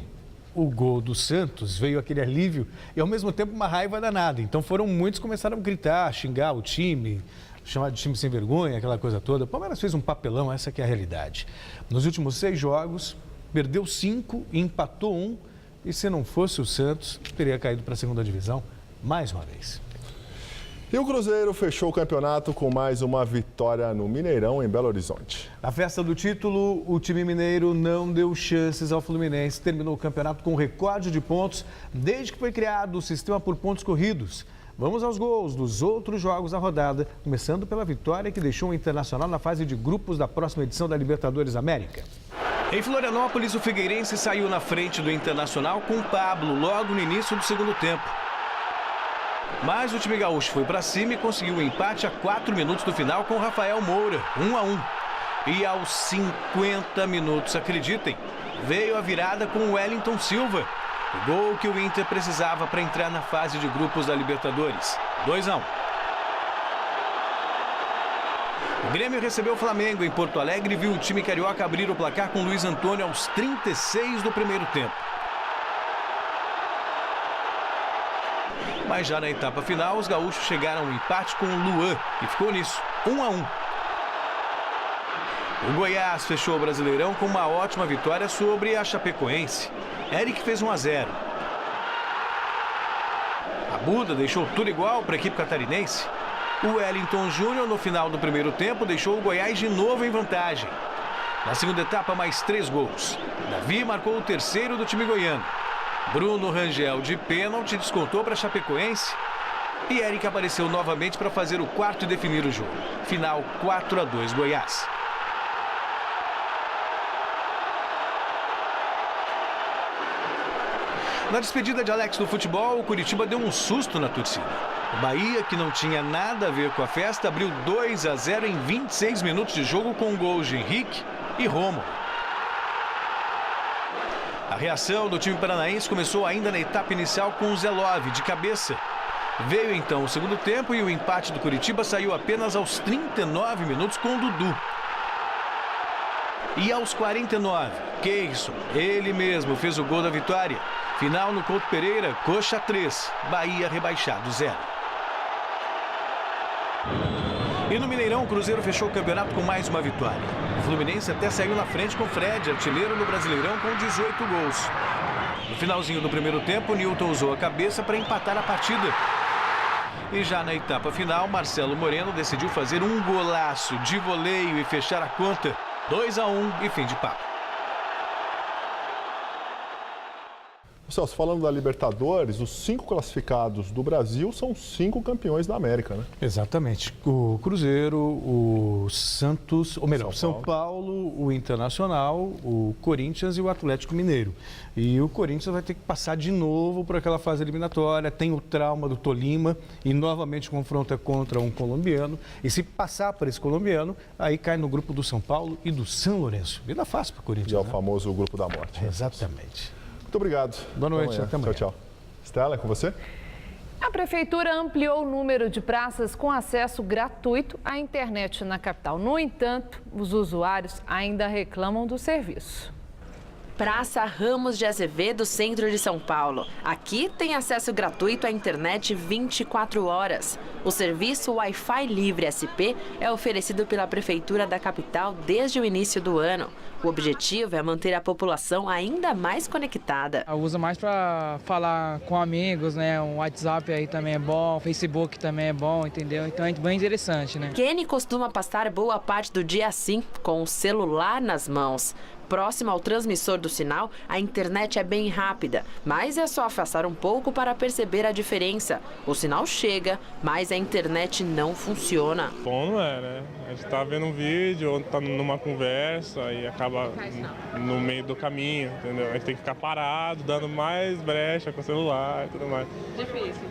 o gol do Santos, veio aquele alívio e, ao mesmo tempo, uma raiva danada. Então, muitos começaram a gritar, xingar o time, chamar de time sem vergonha, aquela coisa toda. O Palmeiras fez um papelão, essa que é a realidade. Nos últimos 6 jogos, perdeu 5 e empatou 1. E se não fosse o Santos, teria caído para a segunda divisão mais uma vez. E o Cruzeiro fechou o campeonato com mais uma vitória no Mineirão, em Belo Horizonte. Na festa do título, o time mineiro não deu chances ao Fluminense. Terminou o campeonato com recorde de pontos desde que foi criado o sistema por pontos corridos. Vamos aos gols dos outros jogos da rodada, começando pela vitória que deixou o Internacional na fase de grupos da próxima edição da Libertadores América. Em Florianópolis, o Figueirense saiu na frente do Internacional com o Pablo logo no início do segundo tempo. Mas o time gaúcho foi para cima e conseguiu o empate a 4 minutos do final com o Rafael Moura, 1-1. E aos 50 minutos, acreditem, veio a virada com o Wellington Silva. O gol que o Inter precisava para entrar na fase de grupos da Libertadores. 2-1. O Grêmio recebeu o Flamengo em Porto Alegre e viu o time carioca abrir o placar com Luiz Antônio aos 36 do primeiro tempo. Mas já na etapa final, os gaúchos chegaram ao empate com o Luan e ficou nisso, 1-1. O Goiás fechou o Brasileirão com uma ótima vitória sobre a Chapecoense. Eric fez 1-0. A Buda deixou tudo igual para a equipe catarinense. O Wellington Júnior, no final do primeiro tempo, deixou o Goiás de novo em vantagem. Na segunda etapa, mais 3 gols. Davi marcou o terceiro do time goiano. Bruno Rangel, de pênalti, descontou para a Chapecoense. E Eric apareceu novamente para fazer o quarto e definir o jogo. Final 4-2 Goiás. Na despedida de Alex do futebol, o Curitiba deu um susto na torcida. O Bahia, que não tinha nada a ver com a festa, abriu 2-0 em 26 minutos de jogo com gols de Henrique e Romo. A reação do time paranaense começou ainda na etapa inicial com o Zelov, de cabeça. Veio então o segundo tempo e o empate do Curitiba saiu apenas aos 39 minutos com o Dudu. E aos 49, Keison, ele mesmo, fez o gol da vitória. Final no Couto Pereira, Coxa 3, Bahia rebaixado 0. E no Mineirão, o Cruzeiro fechou o campeonato com mais uma vitória. O Fluminense até saiu na frente com Fred, artilheiro no Brasileirão, com 18 gols. No finalzinho do primeiro tempo, o Newton usou a cabeça para empatar a partida. E já na etapa final, Marcelo Moreno decidiu fazer um golaço de voleio e fechar a conta. 2-1 e fim de papo. Celso, falando da Libertadores, os 5 classificados do Brasil são 5 campeões da América, né? Exatamente. O Cruzeiro, o Santos, ou melhor, São Paulo, o Internacional, o Corinthians e o Atlético Mineiro. E o Corinthians vai ter que passar de novo por aquela fase eliminatória, tem o trauma do Tolima e novamente confronta contra um colombiano. E se passar por esse colombiano, aí cai no grupo do São Paulo e do São Lourenço. Vida fácil para o Corinthians. E é o famoso grupo da morte. Né? Exatamente. Muito obrigado. Boa noite. Até amanhã. Tchau, tchau. Stella, é com você? A Prefeitura ampliou o número de praças com acesso gratuito à internet na capital. No entanto, os usuários ainda reclamam do serviço. Praça Ramos de Azevedo, centro de São Paulo. Aqui tem acesso gratuito à internet 24 horas. O serviço Wi-Fi Livre SP é oferecido pela Prefeitura da capital desde o início do ano. O objetivo é manter a população ainda mais conectada. Eu uso mais para falar com amigos, né? O WhatsApp aí também é bom, o Facebook também é bom, entendeu? Então é bem interessante, né? Kenny costuma passar boa parte do dia assim, com o celular nas mãos. Próximo ao transmissor do sinal, a internet é bem rápida, mas é só afastar um pouco para perceber a diferença. O sinal chega, mas a internet não funciona. Bom, não é, né? A gente tá vendo um vídeo, ou tá numa conversa e acaba no meio do caminho, entendeu? A gente tem que ficar parado, dando mais brecha com o celular e tudo mais. Difícil.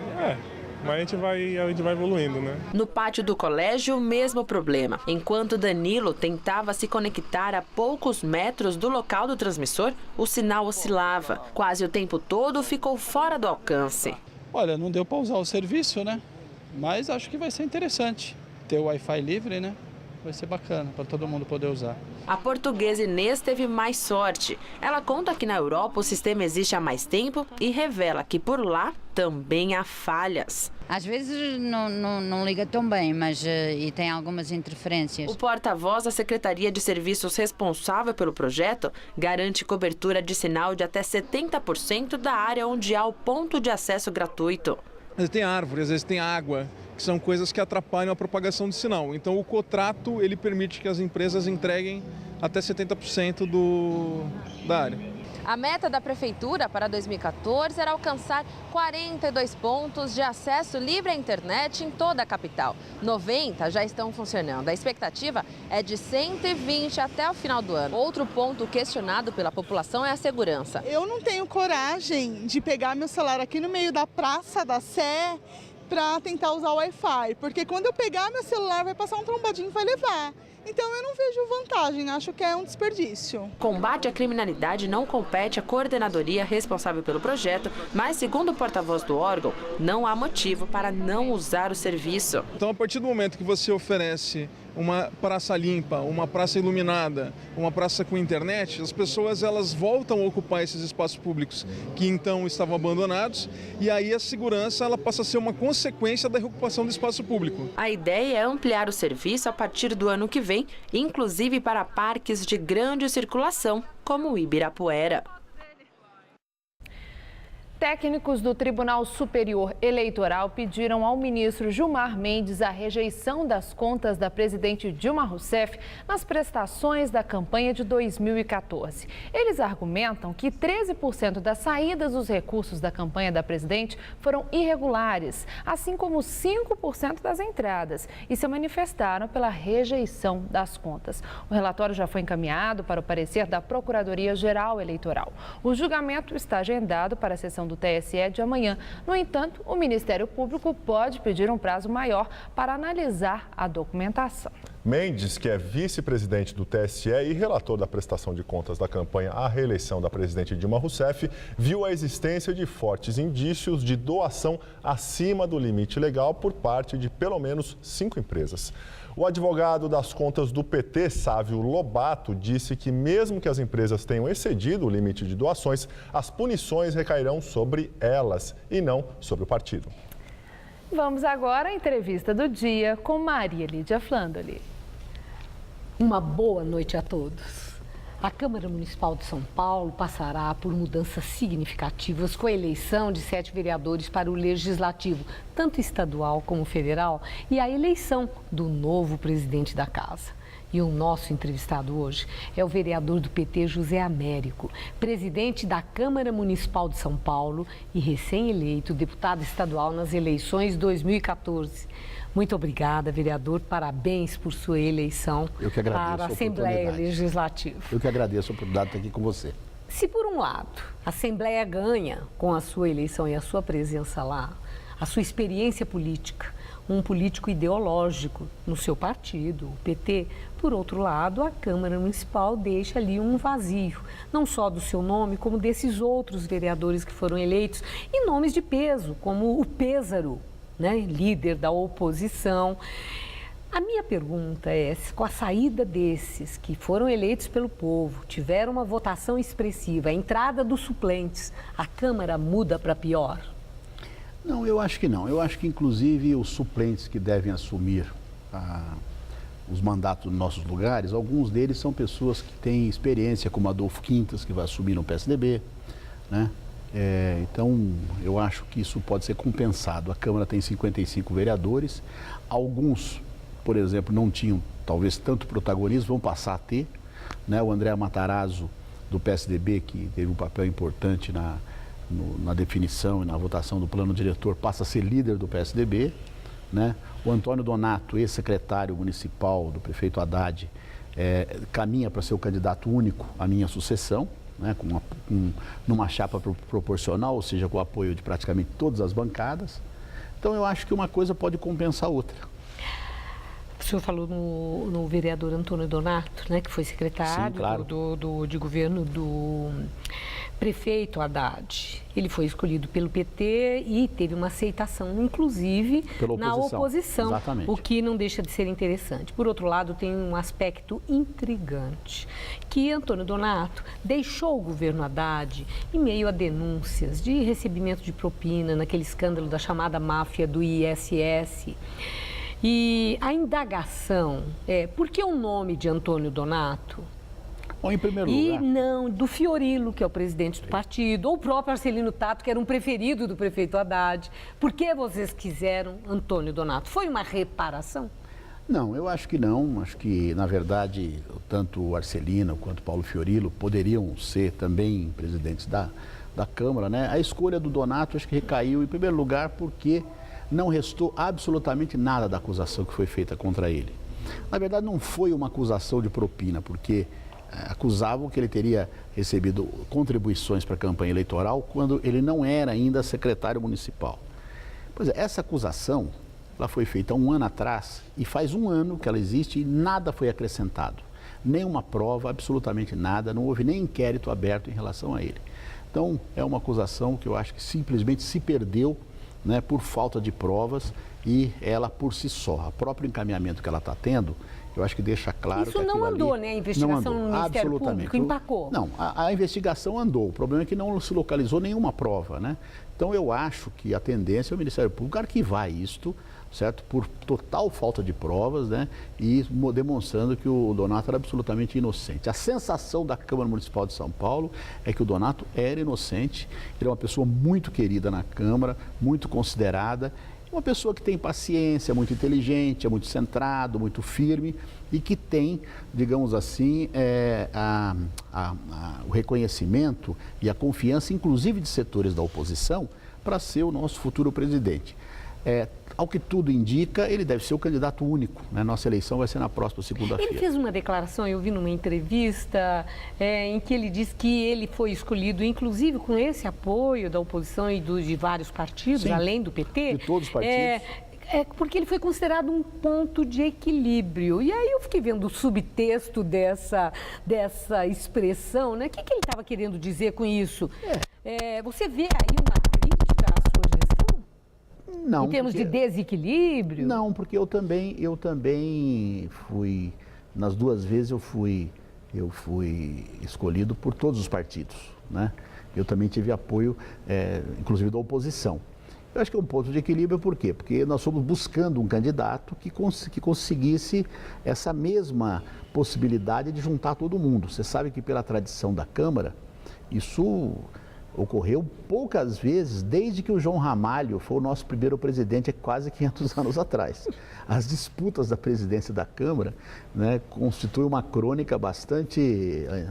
Mas a gente vai evoluindo, né? No pátio do colégio, o mesmo problema. Enquanto Danilo tentava se conectar a poucos metros do local do transmissor, o sinal oscilava. Quase o tempo todo ficou fora do alcance. Olha, não deu para usar o serviço, né? Mas acho que vai ser interessante ter o Wi-Fi livre, né? Vai ser bacana para todo mundo poder usar. A portuguesa Inês teve mais sorte. Ela conta que na Europa o sistema existe há mais tempo e revela que por lá também há falhas. Às vezes não liga tão bem, mas e tem algumas interferências. O porta-voz da Secretaria de Serviços responsável pelo projeto garante cobertura de sinal de até 70% da área onde há o ponto de acesso gratuito. Às vezes tem árvore, às vezes tem água, que são coisas que atrapalham a propagação do sinal. Então o contrato ele permite que as empresas entreguem até 70% da área. A meta da Prefeitura para 2014 era alcançar 42 pontos de acesso livre à internet em toda a capital. 90 já estão funcionando. A expectativa é de 120 até o final do ano. Outro ponto questionado pela população é a segurança. Eu não tenho coragem de pegar meu celular aqui no meio da Praça da Sé para tentar usar o Wi-Fi, porque quando eu pegar meu celular vai passar um trombadinho e vai levar. Então eu não vejo vantagem, acho que é um desperdício. Combate à criminalidade não compete à coordenadoria responsável pelo projeto, mas segundo o porta-voz do órgão, não há motivo para não usar o serviço. Então a partir do momento que você oferece uma praça limpa, uma praça iluminada, uma praça com internet, as pessoas elas voltam a ocupar esses espaços públicos que então estavam abandonados e aí a segurança ela passa a ser uma consequência da reocupação do espaço público. A ideia é ampliar o serviço a partir do ano que vem, inclusive para parques de grande circulação, como o Ibirapuera. Técnicos do Tribunal Superior Eleitoral pediram ao ministro Gilmar Mendes a rejeição das contas da presidente Dilma Rousseff nas prestações da campanha de 2014. Eles argumentam que 13% das saídas dos recursos da campanha da presidente foram irregulares, assim como 5% das entradas, e se manifestaram pela rejeição das contas. O relatório já foi encaminhado para o parecer da Procuradoria-Geral Eleitoral. O julgamento está agendado para a sessão do TSE de amanhã. No entanto, o Ministério Público pode pedir um prazo maior para analisar a documentação. Mendes, que é vice-presidente do TSE e relator da prestação de contas da campanha à reeleição da presidente Dilma Rousseff, viu a existência de fortes indícios de doação acima do limite legal por parte de pelo menos 5 empresas. O advogado das contas do PT, Sávio Lobato, disse que mesmo que as empresas tenham excedido o limite de doações, as punições recairão sobre elas e não sobre o partido. Vamos agora à entrevista do dia com Maria Lídia Flandoli. Uma boa noite a todos. A Câmara Municipal de São Paulo passará por mudanças significativas com a eleição de 7 vereadores para o Legislativo, tanto estadual como federal, e a eleição do novo presidente da Casa. E o nosso entrevistado hoje é o vereador do PT, José Américo, presidente da Câmara Municipal de São Paulo e recém-eleito deputado estadual nas eleições 2014. Muito obrigada, vereador. Parabéns por sua eleição para a Assembleia Legislativa. Eu que agradeço a oportunidade de estar aqui com você. Se, por um lado, a Assembleia ganha com a sua eleição e a sua presença lá, a sua experiência política, um político ideológico no seu partido, o PT, por outro lado, a Câmara Municipal deixa ali um vazio, não só do seu nome, como desses outros vereadores que foram eleitos, e nomes de peso, como o Pêsaro, né, líder da oposição. A minha pergunta é, se com a saída desses que foram eleitos pelo povo, tiveram uma votação expressiva, a entrada dos suplentes, a Câmara muda para pior? Não, eu acho que não. Eu acho que, inclusive, os suplentes que devem assumir os mandatos nos nossos lugares, alguns deles são pessoas que têm experiência, como Adolfo Quintas, que vai assumir no PSDB, né? Então, eu acho que isso pode ser compensado. A Câmara tem 55 vereadores, alguns, por exemplo, não tinham talvez tanto protagonismo, vão passar a ter, né? O André Matarazzo, do PSDB, que teve um papel importante na definição e na votação do plano diretor, passa a ser líder do PSDB, né? O Antônio Donato, ex-secretário municipal do prefeito Haddad, caminha para ser o candidato único à minha sucessão, né? Numa chapa proporcional, ou seja, com o apoio de praticamente todas as bancadas. Então, eu acho que uma coisa pode compensar a outra. O senhor falou no vereador Antônio Donato, né, que foi secretário. Sim, claro. de governo prefeito Haddad, ele foi escolhido pelo PT e teve uma aceitação, inclusive, na oposição, exatamente. o que não deixa de ser interessante. Por outro lado, tem um aspecto intrigante, que Antônio Donato deixou o governo Haddad em meio a denúncias de recebimento de propina naquele escândalo da chamada máfia do ISS. E a indagação é, por que o nome de Antônio Donato? Bom, em primeiro lugar. E lugar... não do Fiorilo, que é o presidente do partido, ou o próprio Arcelino Tato, que era um preferido do prefeito Haddad. Por que vocês quiseram Antônio Donato? Foi uma reparação? Não, eu acho que não. Acho que, na verdade, tanto o Arcelino quanto o Paulo Fiorilo poderiam ser também presidentes da Câmara, né? A escolha do Donato acho que recaiu, em primeiro lugar, porque não restou absolutamente nada da acusação que foi feita contra ele. Na verdade, não foi uma acusação de propina, porque acusavam que ele teria recebido contribuições para a campanha eleitoral quando ele não era ainda secretário municipal. Pois é, essa acusação ela foi feita há um ano atrás e faz um ano que ela existe e nada foi acrescentado. Nenhuma prova, absolutamente nada, não houve nem inquérito aberto em relação a ele. Então, é uma acusação que eu acho que simplesmente se perdeu, né, por falta de provas e ela por si só. O próprio encaminhamento que ela está tendo, eu acho que deixa claro isso que não andou, ali, né? A investigação no Ministério Público empacou. Não, a investigação andou. O problema é que não se localizou nenhuma prova, né? Então, eu acho que a tendência é o Ministério Público arquivar isto, certo? Por total falta de provas, né? E demonstrando que o Donato era absolutamente inocente. A sensação da Câmara Municipal de São Paulo é que o Donato era inocente, ele é uma pessoa muito querida na Câmara, muito considerada, uma pessoa que tem paciência, muito inteligente, é muito centrado, muito firme e que tem, digamos assim, o reconhecimento e a confiança, inclusive de setores da oposição, para ser o nosso futuro presidente. Ao que tudo indica, ele deve ser o candidato único, né? Nossa eleição vai ser na próxima segunda-feira. Ele fez uma declaração, eu vi numa entrevista, em que ele disse que ele foi escolhido, inclusive com esse apoio da oposição e de vários partidos, sim, além do PT. De todos os partidos. Porque ele foi considerado um ponto de equilíbrio. E aí eu fiquei vendo o subtexto dessa expressão, né? O que ele estava querendo dizer com isso? Você vê aí uma crítica à sua gestão? Não, em termos de desequilíbrio? Não, porque eu também fui, nas duas vezes eu fui escolhido por todos os partidos, né? Eu também tive apoio, inclusive da oposição. Eu acho que é um ponto de equilíbrio, por quê? Porque nós fomos buscando um candidato que conseguisse essa mesma possibilidade de juntar todo mundo. Você sabe que pela tradição da Câmara, isso ocorreu poucas vezes, desde que o João Ramalho foi o nosso primeiro presidente, quase 500 anos atrás. As disputas da presidência da Câmara, né, constituem uma crônica bastante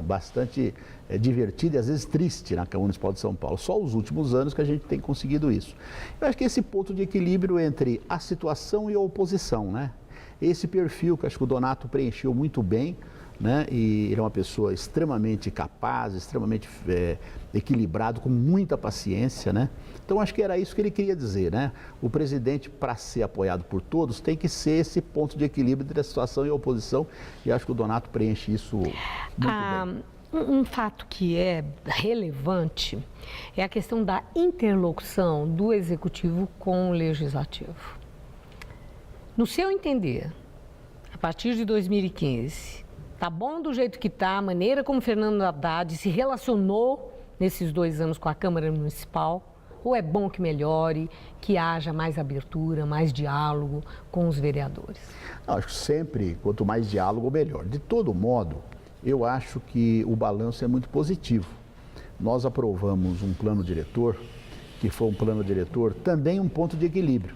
divertida e às vezes triste na Câmara Municipal de São Paulo. Só os últimos anos que a gente tem conseguido isso. Eu acho que esse ponto de equilíbrio entre a situação e a oposição, né? Esse perfil que acho que o Donato preencheu muito bem, né? E ele é uma pessoa extremamente capaz, extremamente equilibrado, com muita paciência, né? Então, acho que era isso que ele queria dizer, né? O presidente, para ser apoiado por todos, tem que ser esse ponto de equilíbrio entre a situação e a oposição, e acho que o Donato preenche isso muito bem. Um fato que é relevante é a questão da interlocução do Executivo com o Legislativo. No seu entender, a partir de 2015... Tá bom do jeito que tá, a maneira como Fernando Haddad se relacionou nesses 2 anos com a Câmara Municipal? Ou é bom que melhore, que haja mais abertura, mais diálogo com os vereadores? Acho que sempre, quanto mais diálogo, melhor. De todo modo, eu acho que o balanço é muito positivo. Nós aprovamos um plano diretor, que foi um plano diretor também um ponto de equilíbrio,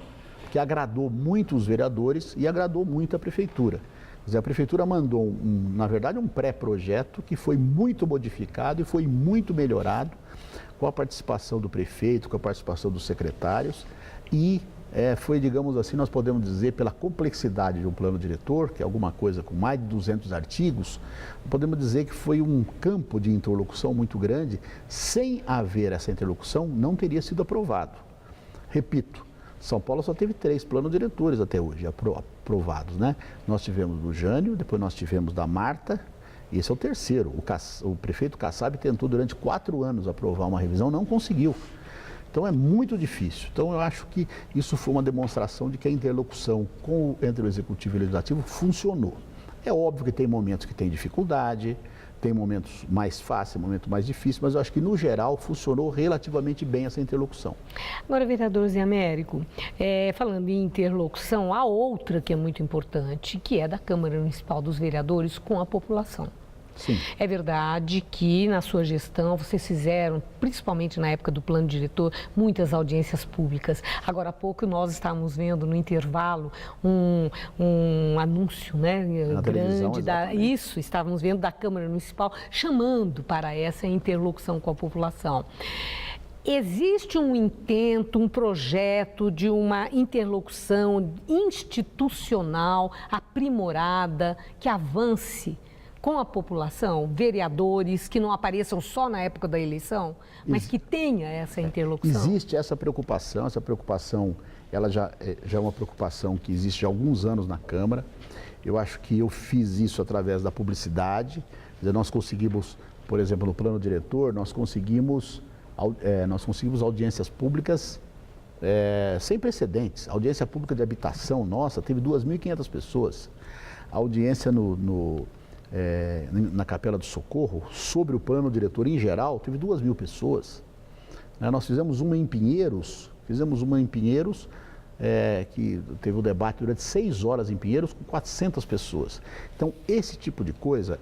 que agradou muito os vereadores e agradou muito a Prefeitura. A Prefeitura mandou, na verdade, um pré-projeto que foi muito modificado e foi muito melhorado com a participação do prefeito, com a participação dos secretários e foi, digamos assim, nós podemos dizer, pela complexidade de um plano diretor, que é alguma coisa com mais de 200 artigos, podemos dizer que foi um campo de interlocução muito grande. Sem haver essa interlocução, não teria sido aprovado. Repito, São Paulo só teve 3 planos diretores até hoje aprovados, né? Nós tivemos do Jânio, depois nós tivemos da Marta E esse é o terceiro. O prefeito Kassab tentou durante 4 anos aprovar uma revisão, não conseguiu. Então é muito difícil. Então eu acho que isso foi uma demonstração de que a interlocução entre o Executivo e o Legislativo funcionou. É óbvio que tem momentos que tem dificuldade, tem momentos mais fáceis, momentos mais difíceis, mas eu acho que no geral funcionou relativamente bem essa interlocução. Agora, vereador Zé Américo, falando em interlocução, há outra que é muito importante, que é da Câmara Municipal dos Vereadores com a população. Sim. É verdade que na sua gestão vocês fizeram, principalmente na época do plano diretor, muitas audiências públicas. Agora há pouco nós estávamos vendo no intervalo um anúncio, né, grande estávamos vendo da Câmara Municipal chamando para essa interlocução com a população. Existe um intento, um projeto de uma interlocução institucional aprimorada que avance com a população, vereadores que não apareçam só na época da eleição, mas que tenha essa interlocução? Existe essa preocupação ela já é uma preocupação que existe há alguns anos na Câmara. Eu acho que eu fiz isso através da publicidade. Nós conseguimos, por exemplo, no plano diretor, nós conseguimos audiências públicas sem precedentes. A audiência pública de habitação nossa teve 2.500 pessoas. A audiência na Capela do Socorro, sobre o plano diretor em geral, teve 2.000 pessoas. Nós fizemos uma em Pinheiros, que teve um debate durante 6 horas em Pinheiros com 400 pessoas. Então, esse tipo de coisa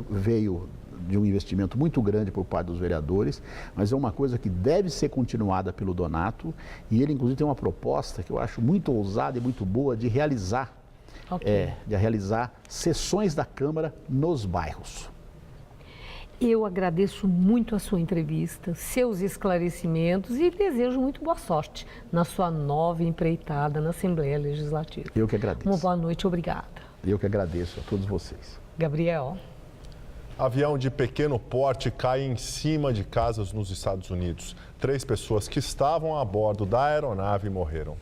veio de um investimento muito grande por parte dos vereadores, mas é uma coisa que deve ser continuada pelo Donato, e ele, inclusive, tem uma proposta que eu acho muito ousada e muito boa de realizar sessões da Câmara nos bairros. Eu agradeço muito a sua entrevista, seus esclarecimentos e desejo muito boa sorte na sua nova empreitada na Assembleia Legislativa. Eu que agradeço. Uma boa noite, obrigada. Eu que agradeço a todos vocês. Gabriel. Avião de pequeno porte cai em cima de casas nos Estados Unidos. 3 pessoas que estavam a bordo da aeronave morreram.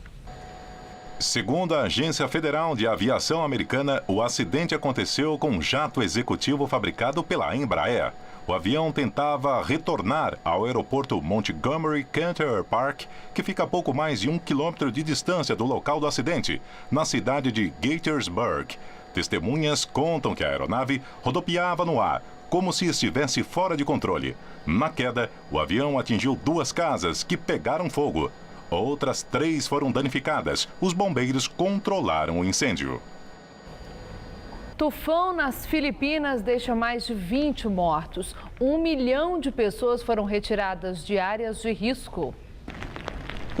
Segundo a Agência Federal de Aviação Americana, o acidente aconteceu com um jato executivo fabricado pela Embraer. O avião tentava retornar ao aeroporto Montgomery Canter Park, que fica a pouco mais de 1 quilômetro de distância do local do acidente, na cidade de Gaithersburg. Testemunhas contam que a aeronave rodopiava no ar, como se estivesse fora de controle. Na queda, o avião atingiu 2 casas que pegaram fogo. Outras 3 foram danificadas. Os bombeiros controlaram o incêndio. Tufão nas Filipinas deixa mais de 20 mortos. 1 milhão de pessoas foram retiradas de áreas de risco.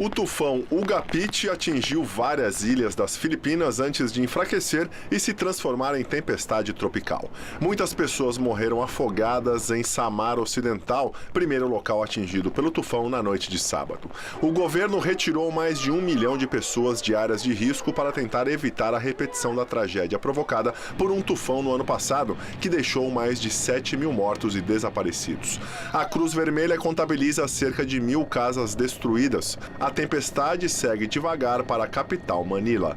O tufão Ugapit atingiu várias ilhas das Filipinas antes de enfraquecer e se transformar em tempestade tropical. Muitas pessoas morreram afogadas em Samar Ocidental, primeiro local atingido pelo tufão na noite de sábado. O governo retirou mais de 1 milhão de pessoas de áreas de risco para tentar evitar a repetição da tragédia provocada por um tufão no ano passado, que deixou mais de 7.000 mortos e desaparecidos. A Cruz Vermelha contabiliza cerca de 1.000 casas destruídas. A tempestade segue devagar para a capital, Manila.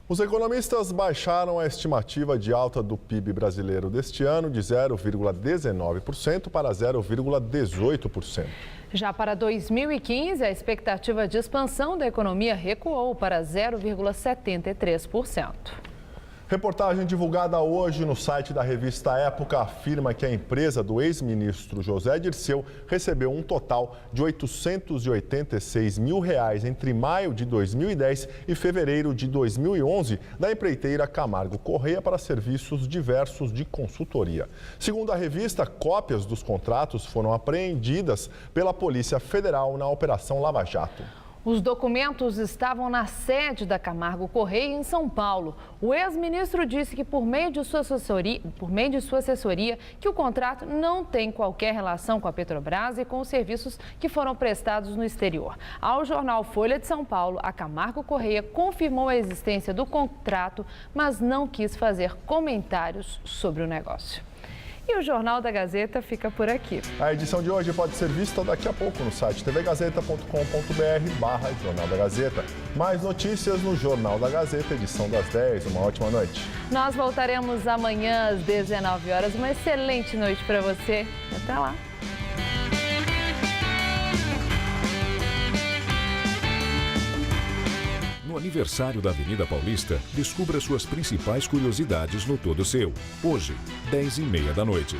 Os economistas baixaram a estimativa de alta do PIB brasileiro deste ano de 0,19% para 0,18%. Já para 2015, a expectativa de expansão da economia recuou para 0,73%. Reportagem divulgada hoje no site da revista Época afirma que a empresa do ex-ministro José Dirceu recebeu um total de R$ 886 mil entre maio de 2010 e fevereiro de 2011 da empreiteira Camargo Correia para serviços diversos de consultoria. Segundo a revista, cópias dos contratos foram apreendidas pela Polícia Federal na Operação Lava Jato. Os documentos estavam na sede da Camargo Correia, em São Paulo. O ex-ministro disse que, por meio de sua assessoria, que o contrato não tem qualquer relação com a Petrobras e com os serviços que foram prestados no exterior. Ao jornal Folha de São Paulo, a Camargo Correia confirmou a existência do contrato, mas não quis fazer comentários sobre o negócio. E o Jornal da Gazeta fica por aqui. A edição de hoje pode ser vista daqui a pouco no site tvgazeta.com.br/Jornal da Gazeta. Mais notícias no Jornal da Gazeta, edição das 10. Uma ótima noite. Nós voltaremos amanhã às 19 horas. Uma excelente noite para você. Até lá. No aniversário da Avenida Paulista, descubra suas principais curiosidades no Todo Seu. Hoje, 10h30 da noite.